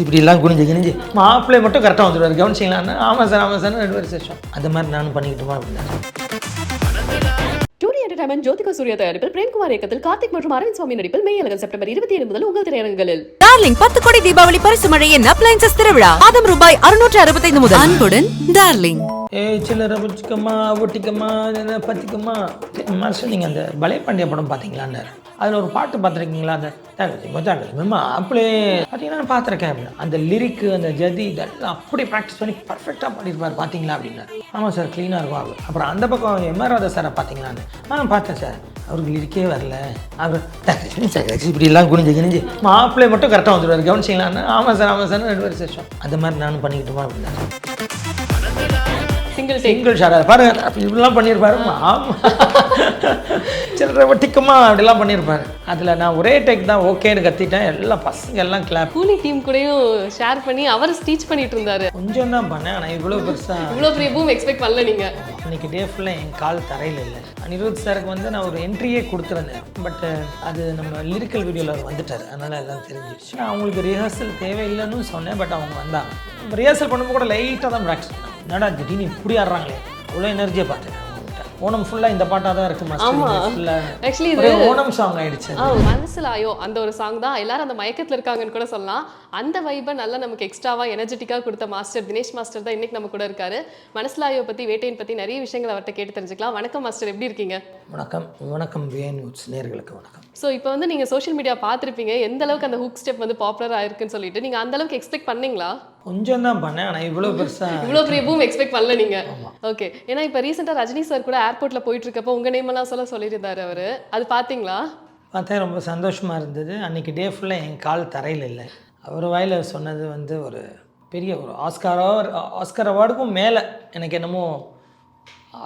இப்படிலாம் குனிஞ்சு மாப்பிள்ளை மட்டும் கரெக்டாக வந்துடுவார். கவனிச்சிங்களான்னு ஆமாம் சார் 2 பேரும் சேஷம். அந்த மாதிரி நானும் பண்ணிக்கிட்டுமா அப்படின்னா. டூடி என்டர்டைன்மெண்ட் ஜோதிகா சூர்யா தயாரிப்பில் பிரேம்குமார் இயக்கத்தில் கார்த்திக் மற்றும் அரவிந்த் சுவாமி நடிப்பில் மெய்யழகன் செப்டம்பர் 27 முதல் உங்கள் திரையரங்குகளில். டார்லிங் 10 கோடி தீபாவளி பரிசு மழையின் அப்ளையன்சஸ் திருவிழா ஆதம் ரூபாய் 665 முதல். அன்புடன் டார்லிங். சில்லறை பிடிச்சிக்கம்மா ஒட்டிக்கம்மா பத்திக்கம்மா மாஸ்டர். நீங்கள் அந்த பலே பாண்டிய படம் பார்த்தீங்களான்னு அதில் ஒரு பாட்டு பார்த்துருக்கீங்களா? அந்த மேம்மா அப்படியே பார்த்தீங்கன்னா நான் பார்த்துருக்கேன் அப்படின்னா அந்த லிரிக்கு அந்த ஜதி இதெல்லாம் அப்படி ப்ராக்டிஸ் பண்ணி பர்ஃபெக்டாக பாடிருப்பார் பார்த்தீங்களா அப்படின்னா. ஆமாம் சார் க்ளீனாக இருக்கும் அவர். அப்புறம் அந்த பக்கம் எம்ஆர் ராதா சாரை பார்த்தீங்களான்னு பார்த்தேன் சார். அவருக்கு லிரிக்கே வரல. அப்புறம் சார் இப்படிலாம் குனிஞ்சு மாப்பிள்ளை மட்டும் கரெக்டாக வந்துடுவார். கவனிச்சிங்களான்னு ஆமாம் சார் 2 பேரும் சேஷம். அந்த மாதிரி நானும் பண்ணிக்கிட்டுமா அப்படின்னா. சிங்கிள் ஷாட் பாருங்க இப்படிலாம் பண்ணியிருப்பாரு. ஆமாம் சில்லறை ஒட்டிக்கமா அப்படிலாம் பண்ணியிருப்பாரு. அதில் நான் ஒரே டேக் தான் ஓகேன்னு கத்திட்டேன். எல்லாம் பசங்க எல்லாம் கிளாப். கூலி டீம் கூடயும் ஷேர் பண்ணி அவர் ஸ்டீச் பண்ணிட்டு இருந்தாரு. கொஞ்சம் தான் பண்ணேன். ஆனால் இவ்வளோ பெருசாக இவ்வளோ பெரிய பூம் எக்ஸ்பெக்ட் பண்ணல நீங்கள். அன்றைக்கி டே ஃபுல்லாக என் கால் தரையில் இல்லை. அனிருத் சாருக்கு வந்து நான் ஒரு என்ட்ரியே கொடுத்துருந்தேன். பட் அது நம்ம லிரிக்கல் வீடியோவில் அவர் வந்துட்டார். அதனால் எல்லாம் தெரிஞ்சிடுச்சு. நான் அவங்களுக்கு ரிஹர்சல் தேவையில்லைன்னு சொன்னேன். பட் அவங்க வந்தாங்க. ரிஹர்சல் பண்ணும்போது கூட லைட்டாக தான் ப்ராக்டிஸ் பண்ணாங்க. என்னடா திடீர்னு இப்படி ஆடுறாங்களே அவ்வளோ எனர்ஜியை பார்த்துட்டேன். ஓணம் ஃபுல்லாக இந்த பாட்டாக தான் இருக்கு. ஆக்சுவலி இது ஓணம் சாங் ஆயிடுச்சு. மனசில் ஆயோ அந்த ஒரு சாங் தான் எல்லாரும் அந்த மயக்கத்தில் இருக்காங்கன்னு கூட சொல்லலாம். அந்த வைப்பை நல்லா நமக்கு எக்ஸ்ட்ராவாக எனர்ஜெட்டிக்காக கொடுத்த மாஸ்டர் தினேஷ் மாஸ்டர் தான் இன்னைக்கு நம்ம கூட இருக்காரு. மனசில் ஆயோ பற்றி வேட்டையின் பற்றி நிறைய விஷயங்கள் அவர்கிட்ட கேட்டு தெரிஞ்சுக்கலாம். வணக்கம் மாஸ்டர், எப்படி இருக்கீங்க? வணக்கம் விஎன் நியூஸ் நேயர்களுக்கு வணக்கம். ஸோ இப்போ வந்து நீங்கள் சோஷியல் மீடியா பார்த்துருப்பீங்க எந்த அளவுக்கு அந்த ஹுக் ஸ்டெப் வந்து பாப்புலராக இருக்குன்னு சொல்லிட்டு. நீங்கள் அந்த அளவுக்கு எக்ஸ்பெக்ட் பண்ணீங்களா? கொஞ்சம் தான் பண்ணேன். ஆனால் இவ்வளோ பெரிய பூம் எக்ஸ்பெக்ட் பண்ணல நீங்கள். ஓகே, ஏன்னா இப்போ ரீசெண்டாக ரஜினி சார் கூட ஏர்போர்ட்டில் போயிட்டு இருக்கப்போ உங்கள் நேமெல்லாம் சொல்லியிருந்தாரு அவர். அது பார்த்தீங்களா? பார்த்தேன். ரொம்ப சந்தோஷமாக இருந்தது. அன்றைக்கி டே ஃபுல்லாக என் கால் தரையில் இல்லை. அவர் வாயில் சொன்னது வந்து ஒரு பெரிய ஒரு ஆஸ்கார் அவார்டுக்கும் மேலே எனக்கு என்னமோ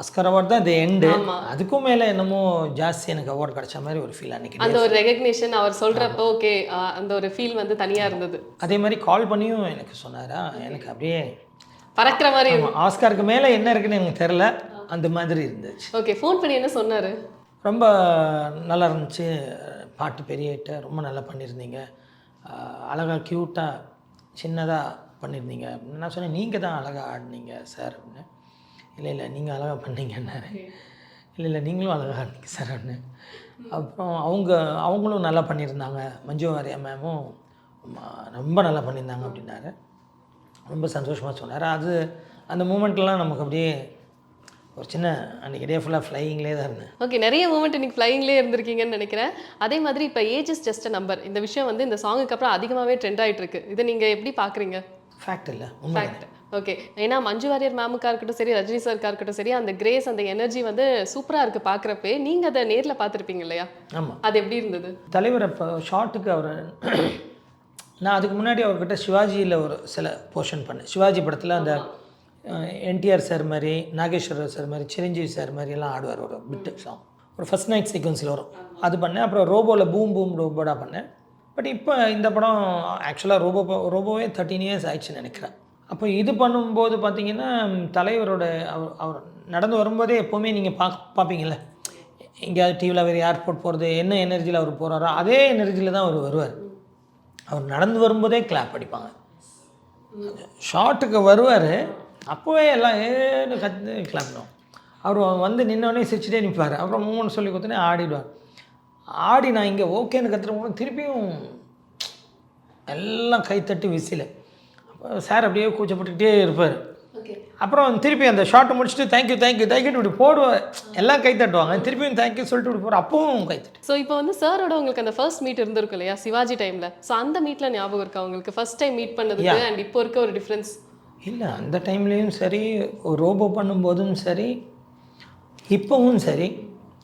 ஆஸ்கார் அவார்டு தான் இது எண்டு. அதுக்கும் மேலே என்னமோ ஜாஸ்தி எனக்கு அவார்டு கிடைச்ச மாதிரி ஒரு ஃபீல் அன்றைக்கி. அந்த ஒரு ரெகக்னேஷன் அவர் சொல்கிறப்போ ஓகே அந்த ஒரு ஃபீல் வந்து தனியாக இருந்தது. அதே மாதிரி கால் பண்ணியும் எனக்கு சொன்னாரா, எனக்கு அப்படியே பறக்கிற மாதிரி. ஆஸ்காருக்கு மேலே என்ன இருக்குன்னு எனக்கு தெரில, அந்த மாதிரி இருந்துச்சு. ஓகே, ஃபோன் பண்ணி என்ன சொன்னார்? ரொம்ப நல்லா இருந்துச்சு பாட்டு, பெரிய ஹிட்டு, ரொம்ப நல்லா பண்ணியிருந்தீங்க, அழகாக க்யூட்டாக சின்னதாக பண்ணியிருந்தீங்க அப்படின்னு நான் சொன்னேன். நீங்கள் தான் அழகாக ஆடினீங்க சார் அப்படின்னு. இல்லை நீங்கள் அழகாக பண்ணீங்கன்னாரு. இல்லை நீங்களும் அழகாக ஆடினீங்க சார் அப்படின்னு. அப்புறம் அவங்களும் நல்லா பண்ணியிருந்தாங்க. மஞ்சு வாரியா மேமும் ரொம்ப நல்லா பண்ணியிருந்தாங்க அப்படின்னாரு. ரொம்ப சந்தோஷமாக சொன்னார். அது அந்த மூமெண்ட்லாம் நமக்கு அப்படியே ஒரு சின்ன அன்றைக்கி டே ஃபுல்லாக ஃப்ளையிங்லேயே தான் இருந்தேன். ஓகே, நிறைய மூமெண்ட் இன்றைக்கி ஃப்ளையிங்லேயே இருந்திருக்கீங்கன்னு நினைக்கிறேன். அதே மாதிரி இப்போ age is just a number இந்த விஷயம் வந்து இந்த சாங்குக்கு அப்புறம் அதிகமாகவே ட்ரெண்ட் ஆகிட்டு இருக்கு. இதை நீங்கள் எப்படி பார்க்குறீங்க? ஃபேக்ட் இல்லை, ஃபேக்ட். ஓகே, ஏன்னா மஞ்சு வாரியர் மேமுக்காக இருக்கட்டும் சரி, ரஜினி சாருக்காக இருக்கட்டும் சரி, அந்த கிரேஸ் அந்த எனர்ஜி வந்து சூப்பராக இருக்குது பார்க்குறப்பே. நீங்கள் அதை நேரில் பார்த்துருப்பீங்க இல்லையா? ஆமாம். அது எப்படி இருந்தது? தலைவர் இப்போ ஷார்ட்டுக்கு அவர் நான் அதுக்கு முன்னாடி அவர்கிட்ட சிவாஜியில் ஒரு சில போர்ஷன் பண்ணேன். சிவாஜி படத்தில் அந்த என்டிஆர் சார் மாதிரி, நாகேஸ்வரர் சார் மாதிரி, சிரஞ்சீவி சார் மாதிரி எல்லாம் ஆடுவார் ஒரு பிட்டு சாங். ஒரு ஃபஸ்ட் நைட் சீக்வன்ஸில் வரும், அது பண்ணேன். அப்புறம் ரோபோவில் பூம் ரோபோடாக பண்ணேன். பட் இப்போ இந்த படம் ஆக்சுவலாக ரோபோவே 13 இயர்ஸ் ஆயிடுச்சுன்னு நினைக்கிறேன். அப்போ இது பண்ணும்போது பார்த்தீங்கன்னா தலைவரோட அவர் நடந்து வரும்போதே எப்போவுமே நீங்கள் பார்ப்பீங்கள்ல, எங்கேயாவது டிவியில் வேறு ஏர்போர்ட் போகிறது என்ன எனர்ஜியில் அவர் போகிறாரோ அதே எனர்ஜியில் தான் அவர் வருவார். அவர் நடந்து வரும்போதே கிளாப் அடிப்பாங்க. ஷார்ட்டுக்கு வருவார், அப்போவே எல்லாம் ஏன்னு கற்று கிளாப் பண்ணுவோம். அவர் வந்து நின்னோடனே சிரிச்சுட்டே நிற்பார். அப்புறம் மூமெண்ட் சொல்லி கொடுத்தோன்னே ஆடிடுவார். ஆடி நான் இங்கே ஓகேன்னு கற்றுறவங்க திருப்பியும் எல்லாம் கைத்தட்டி விசில. அப்போ சார் அப்படியே கூச்சப்பட்டுக்கிட்டே இருப்பார். அப்புறம் திருப்பி அந்த ஷார்ட்டை முடிச்சுட்டு தேங்க்யூ இப்படி போடுவார். எல்லாம் கை தட்டுவாங்க. திருப்பியும் தேங்க்யூ சொல்லிட்டு இப்படி போகிற அப்பவும் கை தட்டு. ஸோ இப்போ வந்து சாரோட உங்களுக்கு அந்த ஃபர்ஸ்ட் மீட் இருந்திருக்கும் இல்லையா சிவாஜி டைமில்? ஸோ அந்த மீட்டில் ஞாபகம் இருக்கா உங்களுக்கு ஃபர்ஸ்ட் டைம் மீட் பண்ணதுக்கு அண்ட் இப்போ இருக்க ஒரு டிஃப்ரென்ஸ்? இல்லை, அந்த டைம்லேயும் சரி, ரோபோ பண்ணும்போதும் சரி, இப்போவும் சரி,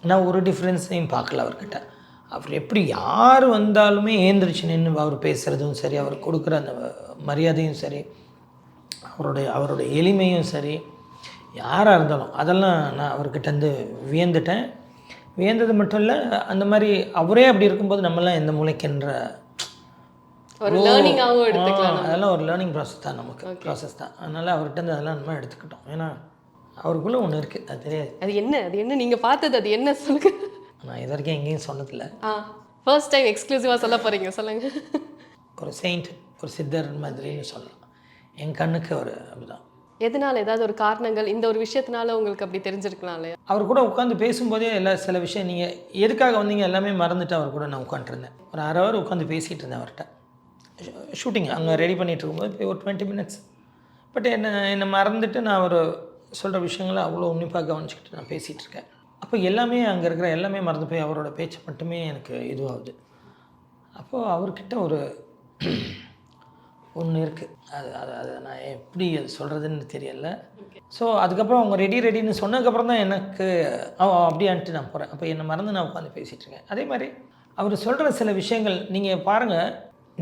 நான் ஒரு டிஃப்ரென்ஸையும் பார்க்கல அவர்கிட்ட. அவர் எப்படி யார் வந்தாலுமே ஏந்திரிச்சு நின்று அவர் பேசுகிறதும் சரி, அவர் கொடுக்குற அந்த மரியாதையும் சரி, அவருடைய எளிமையும் சரி, யாராக இருந்தாலும் அதெல்லாம் நான் அவர்கிட்டருந்து வியந்துட்டேன். வியந்தது மட்டும் இல்லை, அந்த மாதிரி அவரே அப்படி இருக்கும்போது நம்மளாம் எந்த மூளைக்குன்ற அதெல்லாம் ஒரு லேர்னிங் ப்ராசஸ் தான், நமக்கு ப்ராசஸ் தான். அதனால் அவர்கிட்ட அதெல்லாம் நம்ம எடுத்துக்கிட்டோம். ஏன்னா அவருக்குள்ளே ஒன்று இருக்குது, அது தெரியாது. அது என்ன நீங்கள் பார்த்தது? அது என்ன சொல்லுங்க. நான் இது வரைக்கும் எங்கேயும் சொன்னதில்லை. ஃபர்ஸ்ட் டைம் எக்ஸ்க்ளூசிவாக சொல்ல போகிறீங்க, சொல்லுங்கள். ஒரு செயிண்ட் ஒரு சித்தர் மாதிரின்னு சொல்லலாம். என் கண்ணுக்கு அவர் அப்படிதான். எதனால ஏதாவது ஒரு காரணங்கள் இந்த ஒரு விஷயத்தினால உங்களுக்கு அப்படி தெரிஞ்சிருக்கலாம் இல்லையா? அவர் கூட உட்காந்து பேசும்போதே சில விஷயம் நீங்கள் எதுக்காக வந்தீங்க எல்லாமே மறந்துட்டு அவர் கூட நான் உட்காந்துருந்தேன். ஒரு 1/2 hour உட்காந்து பேசிகிட்டு இருந்தேன் அவர்கிட்ட. ஷூட்டிங் அங்கே ரெடி பண்ணிகிட்டு இருக்கும்போது ஒரு 20 minutes. பட் என்னை மறந்துட்டு நான் அவர் சொல்கிற விஷயங்களை அவ்வளோ உன்னிப்பாக கவனிச்சுக்கிட்டு நான் பேசிகிட்டு இருக்கேன். அப்போ எல்லாமே அங்கே இருக்கிற எல்லாமே மறந்து போய் அவரோட பேச்சு மட்டுமே எனக்கு இதுவாகுது. அப்போது அவர்கிட்ட ஒரு ஒன்று இருக்குது. அது நான் எப்படி அது சொல்கிறதுன்னு தெரியல. ஸோ அதுக்கப்புறம் அவங்க ரெடின்னு சொன்னதுக்கப்புறம் தான் எனக்கு அப்படியான்ட்டு நான் போகிறேன். அப்போ என்னை மறந்து நான் உட்காந்து பேசிகிட்ருக்கேன். அதே மாதிரி அவர் சொல்கிற சில விஷயங்கள் நீங்கள் பாருங்கள்,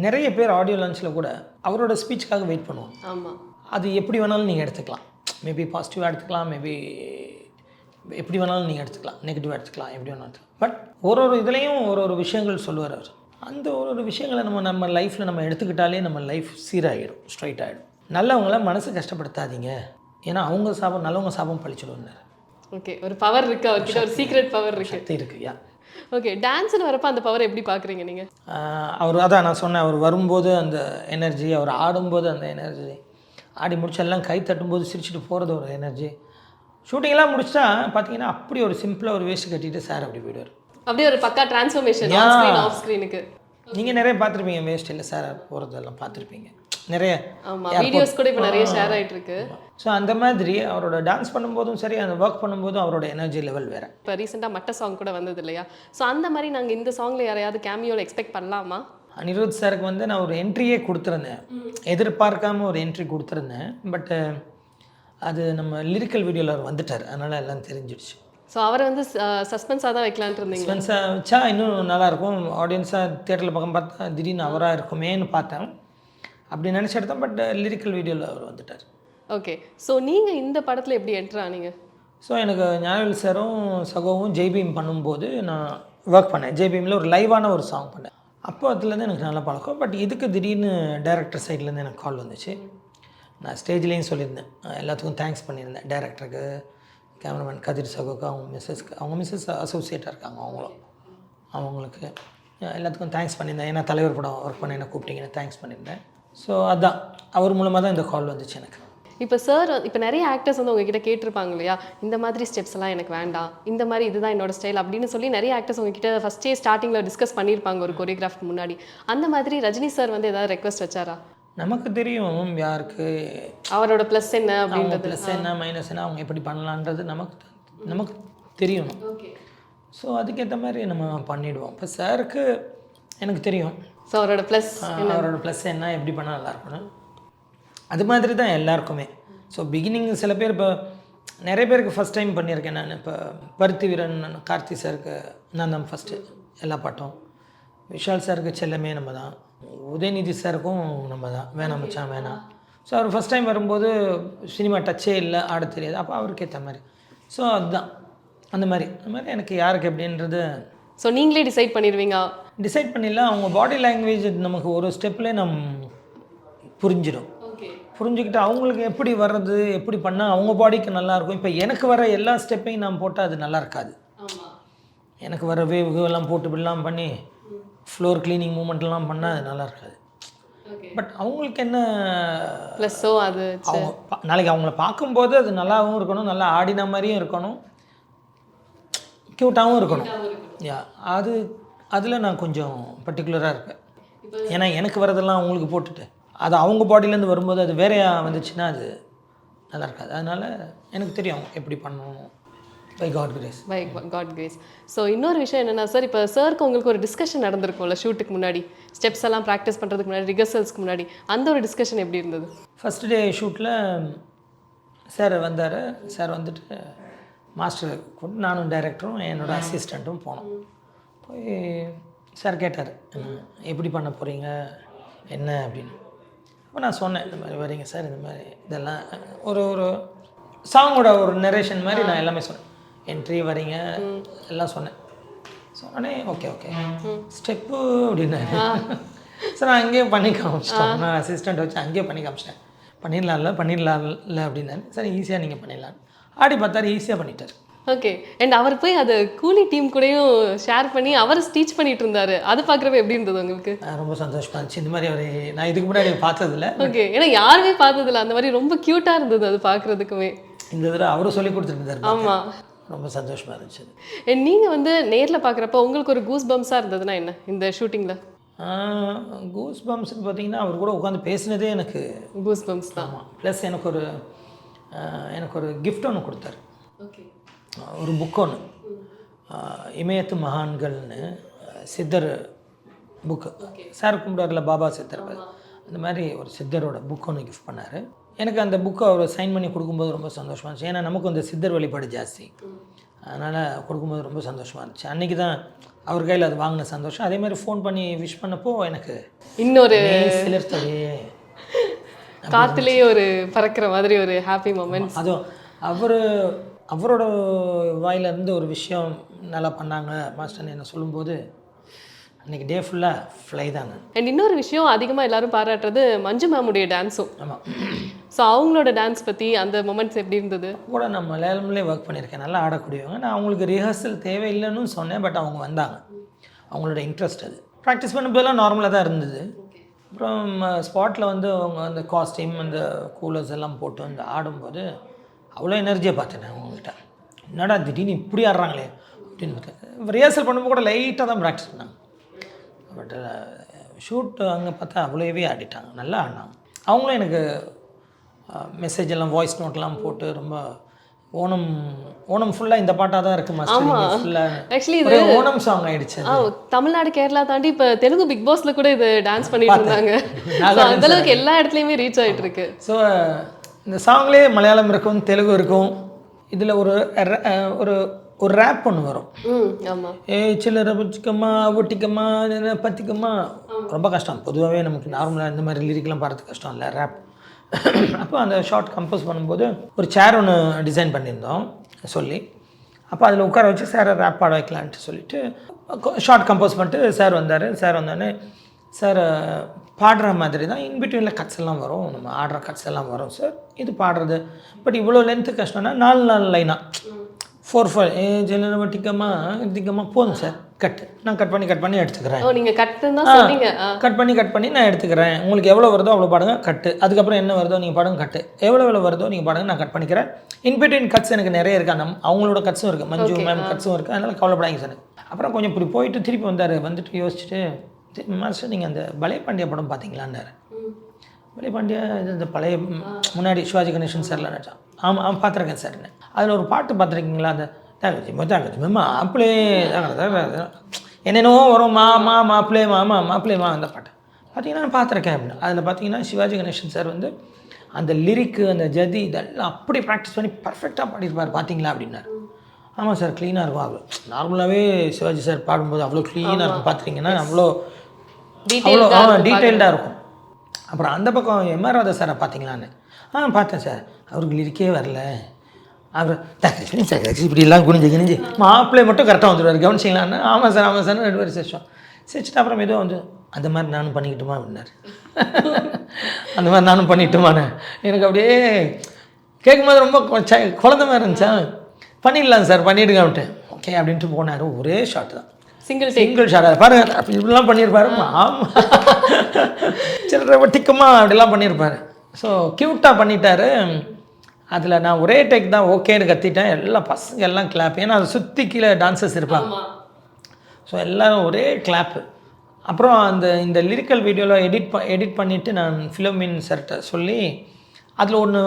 நிறைய பேர் ஆடியோ லான்ச்சில் கூட அவரோட ஸ்பீச்சுக்காக வெயிட் பண்ணுவாங்க. ஆமாம். அது எப்படி வேணாலும் நீங்கள் எடுத்துக்கலாம். மேபி பாசிட்டிவாக எடுத்துக்கலாம், மேபி எப்படி வேணாலும் நீங்கள் எடுத்துக்கலாம், நெகட்டிவாக எடுத்துக்கலாம், எப்படி வேணாலும் எடுத்துக்கலாம். பட் ஒரு இதுலேயும் ஒரு விஷயங்கள் சொல்லுவார் அவர். அந்த ஒரு விஷயங்களை நம்ம லைஃப்பில் நம்ம எடுத்துக்கிட்டாலே நம்ம லைஃப் சீராகிடும், ஸ்ட்ரைட் ஆகிடும். நல்லவங்கள மனசு கஷ்டப்படுத்தாதீங்க, ஏன்னா அவங்க சாபம் நல்லவங்க சாபம் பழிச்சிடுவார். ஓகே, ஒரு பவர் இருக்குது அவர்கிட்ட, ஒரு சீக்ரெட் பவர் இருக்குது. இருக்குயா. ஓகே, டான்ஸ்னு வரப்போ அந்த பவர் எப்படி பார்க்குறீங்க நீங்கள்? அவர் அதான் நான் சொன்னேன், அவர் வரும்போது அந்த எனர்ஜி, அவர் ஆடும்போது அந்த எனர்ஜி, ஆடி முடிச்சு எல்லாம் கை தட்டும்போது சிரிச்சுட்டு போகிறது ஒரு எனர்ஜி. ஷூட்டிங்லாம் முடிச்சிட்டா பார்த்தீங்கன்னா அப்படி ஒரு சிம்பிளாக ஒரு வேஸ்ட் கட்டிட்டு சார் அப்படி போயிடுவார். அப்படியே ஒரு பக்கா டிரான்ஸ்ஃபர்மேஷன் ஆன் ஸ்க்ரீன் ஆஃப் ஸ்க்ரீனுக்கு. நீங்கள் நிறைய பார்த்துருப்பீங்க வேஸ்ட் இல்லை சார் போகிறதெல்லாம் பார்த்துருப்பீங்க நிறைய. ஆமாம், வீடியோஸ் கூட இப்போ நிறைய ஷேர் ஆகிட்டு இருக்கு. ஸோ அந்த மாதிரி அவரோட டான்ஸ் பண்ணும்போதும் சரி, அந்த ஒர்க் பண்ணும்போதும் அவரோட எனர்ஜி லெவல் வேறு. இப்போ ரீசெண்டாக மட்ட சாங் கூட வந்தது இல்லையா? ஸோ அந்த மாதிரி நாங்கள் இந்த சாங்கில் யாரையாவது கேமியோவில் எக்ஸ்பெக்ட் பண்ணலாமா? அனிருத் சாருக்கு வந்து நான் ஒரு என்ட்ரியே கொடுத்துருந்தேன், எதிர்பார்க்காம ஒரு என்ட்ரி கொடுத்துருந்தேன். பட்டு அது நம்ம லிரிக்கல் வீடியோவில் அவர் வந்துட்டார், அதனால் எல்லாம் தெரிஞ்சிடுச்சு. ஸோ அவரை வந்து சஸ்பென்ஸாக தான் வைக்கலான்ட்டு இருந்தீங்க? சஸ்பென்ஸாக வச்சா இன்னும் நல்லாயிருக்கும், ஆடியன்ஸாக தியேட்டரில் பக்கம் பார்த்தா திடீர்னு அவராக இருக்குமேன்னு பார்த்தேன், அப்படி நினச்சி எடுத்தேன். பட் லிரிக்கல் வீடியோவில் அவர் வந்துட்டார். ஓகே, ஸோ நீங்கள் இந்த படத்தில் எப்படி என்ட்ரு ஆனீங்க? ஸோ எனக்கு ஞானவேல் சாரும் சகோவும் ஜெய்பீம் பண்ணும்போது நான் ஒர்க் பண்ணேன். ஜெய்பீமில் ஒரு லைவான ஒரு சாங் பண்ணேன். அப்போ அதுலேருந்து எனக்கு நல்லா பழக்கம். பட் இதுக்கு திடீர்னு டைரக்டர் சைட்லேருந்து எனக்கு கால் வந்துச்சு. நான் ஸ்டேஜ்லேயும் சொல்லியிருந்தேன், எல்லாத்துக்கும் தேங்க்ஸ் பண்ணியிருந்தேன், டைரக்டருக்கு, கேமராமேன் கதிர் சகோக்கு, அவங்க மிஸ்ஸஸ் அசோசியேட்டாக இருக்காங்க அவங்களுக்கு எல்லாத்துக்கும் தேங்க்ஸ் பண்ணியிருந்தேன். ஏன்னா தலைவர் படம் ஒர்க் பண்ண என்ன கூப்பிட்டீங்கன்னு தேங்க்ஸ் பண்ணியிருந்தேன். ஸோ அதுதான் அவர் மூலமாக தான் இந்த கால் வந்துச்சு எனக்கு. இப்போ சார், இப்போ நிறைய ஆக்டர்ஸ் வந்து உங்ககிட்ட கேட்டிருப்பாங்க இல்லையா, இந்த மாதிரி ஸ்டெப்ஸ் எல்லாம் எனக்கு வேண்டாம், இந்த மாதிரி இதுதான் என்னோட ஸ்டைல் அப்படின்னு சொல்லி நிறைய ஆக்டர்ஸ் உங்ககிட்ட ஃபஸ்ட்டே ஸ்டார்டிங்கில் டிஸ்கஸ் பண்ணியிருப்பாங்க ஒரு கொரியோகிராஃப்க்கு முன்னாடி. அந்த மாதிரி ரஜினி சார் வந்து ஏதாவது ரெக்வஸ்ட் வச்சாரா? நமக்கு தெரியும் யாருக்கு அவரோட ப்ளஸ் என்ன அப்படின்றது, ப்ளஸ் என்ன மைனஸ் என்ன, அவங்க எப்படி பண்ணலான்றது நமக்கு தெரியணும். ஸோ அதுக்கேற்ற மாதிரி நம்ம பண்ணிவிடுவோம். இப்போ சாருக்கு எனக்கு தெரியும், ஸோ அவரோட ப்ளஸ் என்ன, எப்படி பண்ணால் நல்லாயிருக்கணும், அது மாதிரி தான் எல்லாருக்குமே. ஸோ பிகினிங் சில பேர் இப்போ நிறைய பேருக்கு ஃபஸ்ட் டைம் பண்ணியிருக்கேன் நான். இப்போ பருத்தி வீரன் கார்த்தி சாருக்கு நான் தான் ஃபஸ்ட்டு எல்லா பாட்டும், விஷால் சாருக்கு செல்லமே நம்ம தான், உதயநிதி சாருக்கும் நம்ம தான் வேணாம் மச்சான் வேணாம். ஸோ அவர் ஃபஸ்ட் டைம் வரும்போது சினிமா டச்சே இல்லை, ஆட தெரியாது, அப்போ அவருக்கு ஏற்ற மாதிரி. ஸோ அதுதான் அந்த மாதிரி எனக்கு யாருக்கு எப்படின்றது. ஸோ நீங்களே டிசைட் பண்ணிடுவீங்க? டிசைட் பண்ணிடலாம். அவங்க பாடி லாங்குவேஜ் நமக்கு ஒரு ஸ்டெப்லேயே புரிஞ்சிடும். புரிஞ்சுக்கிட்டு அவங்களுக்கு எப்படி வர்றது, எப்படி பண்ணால் அவங்க பாடிக்கு நல்லாயிருக்கும். இப்போ எனக்கு வர எல்லா ஸ்டெப்பையும் நான் போட்டால் அது நல்லா இருக்காது. எனக்கு வர வேவ்லாம் போட்டு இப்படிலாம் பண்ணி ஃப்ளோர் க்ளீனிங் மூமெண்ட்லாம் பண்ணால் அது நல்லா இருக்காது. பட் அவங்களுக்கு என்ன ப்ளஸ்ஸோ அது அவங்க நாளைக்கு அவங்கள பார்க்கும்போது அது நல்லாவும் இருக்கணும், நல்லா ஆடின மாதிரியும் இருக்கணும், க்யூட்டாகவும் இருக்கணும். அதில் நான் கொஞ்சம் பர்டிகுலராக இருப்பேன். ஏன்னா எனக்கு வரதெல்லாம் அவங்களுக்கு போட்டுட்டு அது அவங்க பாடியிலேருந்து வரும்போது அது வேறையாக வந்துச்சுன்னா அது நல்லா இருக்காது. அதனால் எனக்கு தெரியும் எப்படி பண்ணணும். By God grace. ஸோ இன்னொரு விஷயம் என்னென்னா சார், இப்போ சாருக்கு உங்களுக்கு ஒரு டிஸ்கஷன் நடந்திருக்கும்ல ஷூட்டுக்கு முன்னாடி, ஸ்டெப்ஸ் எல்லாம் ப்ராக்டிஸ் பண்ணுறதுக்கு முன்னாடி, ரிஹர்சல்ஸ்க்கு முன்னாடி, அந்த ஒரு டிஸ்கஷன் எப்படி இருந்தது? ஃபஸ்ட் டே ஷூட்டில் சார் வந்தார். சார் வந்துட்டு மாஸ்டர் கூப்பிட்டு நானும் டைரக்டரும் என்னோடய அசிஸ்டண்ட்டும் போனோம். போய் சார் கேட்டார், எப்படி பண்ண போகிறீங்க என்ன அப்படின்னு. அப்போ நான் சொன்னேன், இந்த மாதிரி வரீங்க சார், இந்த மாதிரி இதெல்லாம் ஒரு சாங்கோட ஒரு நரேஷன் மாதிரி நான் எல்லாமே சொன்னேன். என்ட்ரி வரீங்க எல்லாம் சொன்னேன். சொன்னே ஓகே ஸ்டெப்பு அப்படின்னா சார் நான் அங்கேயே பண்ணி காமிச்சிட்டேன். நான் அசிஸ்டண்ட் வச்சு அங்கேயே பண்ணி காமிச்சிட்டேன். பண்ணிடலாம்ல அப்படின்னாரு. சார் ஈஸியாக நீங்கள் பண்ணிடலாம். ஆடி பார்த்தாரு, ஈஸியாக பண்ணிட்டார். ஓகே. அண்ட் அவர் போய் அது கூலி டீம் கூடயும் ஷேர் பண்ணி அவர் டீச் பண்ணிட்டு இருந்தாரு. அது பார்க்குறப்ப எப்படி இருந்தது உங்களுக்கு? ரொம்ப சந்தோஷமா இருந்துச்சு. இந்த மாதிரி அவர் நான் இதுக்கு முன்னாடி பார்த்ததில்ல. ஓகே. ஏன்னா யாருமே பார்த்ததில்ல. அந்த மாதிரி ரொம்ப க்யூட்டாக இருந்தது அது பார்க்குறதுக்குமே. இந்த தடவை அவரும் சொல்லி கொடுத்துருந்தாரு. ஆமாம். ரொம்ப சந்தோஷமா இருந்துச்சு. நீங்கள் வந்து நேரில் பார்க்குறப்ப உங்களுக்கு ஒரு கூஸ் பம்ஸாக இருந்ததுன்னா என்ன இந்த ஷூட்டிங்கில்? கூஸ் பம்ப்ஸ்னு பார்த்தீங்கன்னா அவர் கூட உட்காந்து பேசினதே எனக்கு கூஸ் பம்ப்ஸ் தான். ஆமாம். ப்ளஸ் எனக்கு ஒரு கிஃப்ட் ஒன்று கொடுத்தாரு. ஓகே. ஒரு புக் ஒன்று, இமயத்து மகான்கள்னு சித்தர் புக்கு. சார் கும்பிடுவார்ல பாபா சித்தர், அந்த மாதிரி ஒரு சித்தரோட புக் ஒன்று கிஃப்ட் பண்ணார். எனக்கு அந்த புக்கை அவர் சைன் பண்ணி கொடுக்கும்போது ரொம்ப சந்தோஷமாக இருந்துச்சு. ஏன்னா நமக்கு அந்த சித்தர் வழிபாடு ஜாஸ்தி, அதனால் கொடுக்கும்போது ரொம்ப சந்தோஷமாக இருந்துச்சு. அன்றைக்கி தான் அவர் கையில் அது வாங்கின சந்தோஷம். அதே மாதிரி ஃபோன் பண்ணி விஷ் பண்ணப்போ எனக்கு இன்னொரு சிலிர்த்ததே, காற்றுலேயே ஒரு பறக்கிற மாதிரி ஒரு ஹாப்பி மொமெண்ட்ஸ். அதுவும் அவரோட வாயிலிருந்து ஒரு விஷயம் நல்லா பண்ணாங்க மாஸ்டர்னு என்ன சொல்லும்போது அன்றைக்கி டே ஃபுல்லாக ஃப்ளை தாங்க. அண்ட் இன்னொரு விஷயம் அதிகமாக எல்லாரும் பாராட்டுறது மஞ்சு மேமுடைய டான்ஸும். ஆமாம். ஸோ அவங்களோட டான்ஸ் பற்றி அந்த மொமெண்ட்ஸ் எப்படி இருந்தது? கூட நான் மலையாளம்லேயே ஒர்க் பண்ணியிருக்கேன், நல்லா ஆடக்கூடியவங்க. நான் அவங்களுக்கு ரிஹர்சல் தேவையில்லைன்னு சொன்னேன், பட் அவங்க வந்தாங்க. அவங்களோட இன்ட்ரெஸ்ட் அது. ப்ராக்டிஸ் பண்ணும்போதெல்லாம் நார்மலாக தான் இருந்தது. அப்புறம் ஸ்பாட்டில் வந்து அவங்க அந்த காஸ்டியூம் அந்த கூலர்ஸ் எல்லாம் போட்டு வந்து ஆடும்போது அவ்வளோ எனர்ஜியாக பார்த்தேன் அவங்ககிட்ட. என்னடா திடீர்னு இப்படி ஆடுறாங்களே அப்படின்னு பார்த்தேன். ரிஹர்சல் பண்ணும்போது கூட லைட்டாக தான் ப்ராக்டிஸ் பண்ணாங்க, பட் ஷூட் அங்கே பார்த்தா அவ்வளோவே ஆடிட்டாங்க, நல்லா ஆடினாங்க. அவங்களும் எனக்கு மெசேஜ் எல்லாம் வாய்ஸ் நோட்லாம் போட்டு ரொம்ப ஓணம் ஃபுல்லாக இந்த பாட்டாக தான் இருக்குது மாஸ்டர். ஃபுல்லாக ஆக்சுவலி இது ஓணம் சாங் ஆகிடுச்சு. தமிழ்நாடு கேரளா தாண்டி இப்போ தெலுங்கு பிக் பாஸில் கூட இது டான்ஸ் பண்ணிட்டு இருந்தாங்க. அந்தளவுக்கு எல்லா இடத்துலையுமே ரீச் ஆகிட்டு இருக்கு. ஸோ இந்த சாங்லேயே மலையாளம் இருக்கும், தெலுங்கு இருக்கும். இதில் ஒரு ஒரு ரேப் ஒன்று வரும். ஆமாம். சில்லறை பச்சிக்கம்மா ஒட்டிக்கம்மா பத்திக்கம்மா, ரொம்ப கஷ்டம். பொதுவாகவே நமக்கு நார்மலாக இந்த மாதிரி லிரிக்லாம் பாடுறது கஷ்டம் இல்லை, ரேப். அப்போ அந்த ஷார்ட் கம்போஸ் பண்ணும்போது ஒரு சேர் ஒன்று டிசைன் பண்ணியிருந்தோம் சொல்லி, அப்போ அதில் உட்கார வச்சு சாரை ரேப் பாட வைக்கலான்ட்டு சொல்லிவிட்டு ஷார்ட் கம்போஸ் பண்ணிட்டு சார் வந்தார். சார் வந்தோடனே சார் பாடுற மாதிரி தான் இன்பிட்வீனில் கட்ஸ் எல்லாம் வரும், நம்ம ஆடுற கட்ஸ் எல்லாம் வரும் சார், இது பாடுறது பட் இவ்வளோ லென்த்து கஷ்டம்னா 4 லைனாக 4 ஜெல்லனை வட்டிக்கம்மா திக்கம்மா போதும் சார், கட்டு நான் கட் பண்ணி எடுத்துக்கிறேன். நீங்கள் கட் பண்ணி நான் எடுத்துக்கிறேன். உங்களுக்கு எவ்வளோ வருதோ அவ்வளோ பாடுங்க, கட்டு. அதுக்கப்புறம் என்ன வருதோ நீங்கள் பாடுங்க, கட்டு. எவ்வளோ வருதோ நீங்கள் பாடுங்க, நான் கட் பண்ணிக்கிறேன். இன்பிட்வீன் கட்ஸ் எனக்கு நிறைய இருக்குது, அந்த அவங்களோட கட்ஸும் இருக்குது, மஞ்சு மேம் கட்ஸும் இருக்குது, அதனால் கவலைப்படாங்க சார். அப்புறம் கொஞ்சம் இப்படி போயிட்டு திருப்பி வந்தார். வந்துட்டு யோசிச்சுட்டு, மாஸ்டர் நீங்கள் அந்த பலே பாண்டியா படம் பார்த்தீங்களான்னாரு. பலே பாண்டியா இந்த பழைய முன்னாடி சிவாஜி கணேசன் சார்லாம் நினச்சான். ஆமாம் பார்த்துருக்கேன் சார். அதில் ஒரு பாட்டு பார்த்துருக்கீங்களா, அந்த தாக்கச்சி மாப்பிளே என்னென்னவோ வரும், மாப்பிளே மா அந்த பாட்டு பார்த்தீங்கன்னா நான் பார்த்துருக்கேன் அப்படின்னு. அதில் பார்த்தீங்கன்னா சிவாஜி கணேசன் சார் வந்து அந்த லிரிக்கு அந்த ஜதி இதெல்லாம் அப்படி ப்ராக்டிஸ் பண்ணி பர்ஃபெக்டாக பாடியிருப்பார் பார்த்தீங்களா அப்படின்னாரு. ஆமாம் சார், க்ளீனாக இருக்கும். அவ்வளோ நார்மலாகவே சிவாஜி சார் பாடும்போது அவ்வளோ க்ளீனாக இருக்கும், பார்த்துட்டிங்கன்னா அவ்வளோ டீட்டெயில்டாக இருக்கும். அப்புறம் அந்த பக்கம் எம்ஆர் ராதா சாரை பார்த்தீங்களான்னு, பார்த்தேன் சார், அவருக்கு லிரிக்கே வரல. அப்புறம் இப்படிலாம் குனிஞ்சு மாப்பிள்ளை மட்டும் கரெக்டாக வந்துடுவார், கவனிச்சிங்களான்னு. ஆமாம் சார் 2 பேரும் சிரிச்சிட்டு அப்புறம் ஏதோ வந்து அந்த மாதிரி நானும் பண்ணிக்கிட்டுமா அப்படின்னாரு. அந்த மாதிரி நானும் பண்ணிக்கிட்டுமாண்ணே. எனக்கு அப்படியே கேட்கும்போது ரொம்ப குழந்த மாதிரி இருந்துச்சா. பண்ணிடலாம் சார், பண்ணிவிடுங்க அப்படின்ட்டு. ஓகே அப்படின்ட்டு போனார். ஒரே ஷாட் தான், சிங்கிள் ஷாட். பாருங்க இப்படிலாம் பண்ணியிருப்பாரு. ஆமாம், சில்லறை வட்டிக்கம்மா அப்படிலாம் பண்ணியிருப்பார். ஸோ க்யூட்டாக பண்ணிட்டாரு. அதில் நான் ஒரே டேக் தான் ஓகேன்னு கத்திட்டேன். எல்லாம் பசங்க எல்லாம் கிளாப், ஏன்னா அதை சுற்றி கீழே டான்சர்ஸ் இருப்பாங்க. ஸோ எல்லோரும் ஒரே கிளாப்பு. அப்புறம் இந்த லிரிக்கல் வீடியோவில் எடிட் பண்ணிவிட்டு நான் ஃபிலோமின் சார்கிட்ட சொல்லி அதில் ஒன்று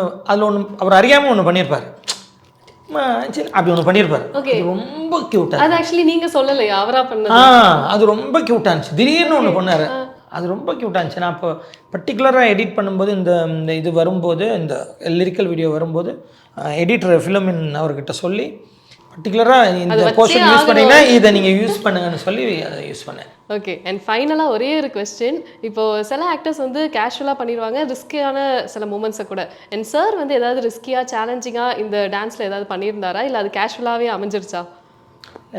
அவர் அறியாமல் ஒன்று பண்ணியிருப்பார். அப்படி ஒன்று பண்ணியிருப்பார். ரொம்ப க்யூட்டாக. அது ஆக்சுவலி நீங்கள் சொல்லலையா, அவராக பண்ண? அது ரொம்ப க்யூட்டாக இருந்துச்சு. திடீர்னு ஒன்று பண்ணார், அது ரொம்ப க்யூட்டாக இருந்துச்சு. நான் இப்போ பர்டிகுலராக எடிட் பண்ணும்போது இந்த இது வரும்போது, இந்த லிரிக்கல் வீடியோ வரும்போது எடிட்டர் ஃபிலோமின் அவர்கிட்ட சொல்லி பர்டிகுலராக இந்த போர்ஷன் யூஸ் பண்ணிங்கன்னா இதை நீங்கள் யூஸ் பண்ணுங்கன்னு சொல்லி அதை யூஸ் பண்ணேன். ஓகே. அண்ட் ஃபைனலாக ஒரே ஒரு கொஸ்டின். இப்போது சில ஆக்டர்ஸ் வந்து கேஷுவலாக பண்ணிடுவாங்க, ரிஸ்கியான சில மூமெண்ட்ஸை கூட. அண்ட் சார் வந்து ஏதாவது ரிஸ்கியாக சேலஞ்சிங்காக இந்த டான்ஸில் ஏதாவது பண்ணியிருந்தாரா, இல்லை அது கேஷுவலாகவே அமைஞ்சிருச்சா?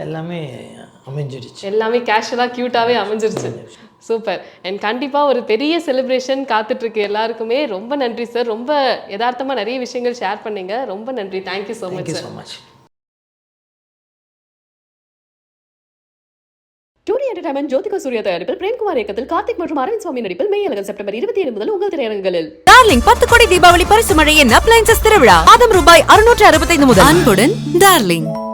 எல்லாமே அமைஞ்சிடுச்சு, எல்லாமே கேஷுவலாக க்யூட்டாகவே அமைஞ்சிருச்சு. சூப்பர். அண்ட் கண்டிப்பாக ஒரு பெரிய செலிப்ரேஷன் காத்துட்ருக்கு எல்லாருக்குமே. ரொம்ப நன்றி சார், ரொம்ப யதார்த்தமாக நிறைய விஷயங்கள் ஷேர் பண்ணீங்க. ரொம்ப நன்றி. Thank you so much. டூரி என்டர்டைன்மெண்ட் ஜோதிகா சூர்யா தயாரிப்பில் பிரேம்குமார் இயக்கத்தில் கார்த்திக் மற்றும் அரவிந்த் சுவாமி நடிப்பில் மெய்யழகன் செப்டம்பர் 27 முதல் உங்கள் திரையரங்குகளில். டார்லிங் 10 கோடி தீபாவளி பரிசு மழையின் அப்ளைன்சஸ் திருவிழா. ரூபாய் 665 முதல். அன்புடன் டார்லிங்.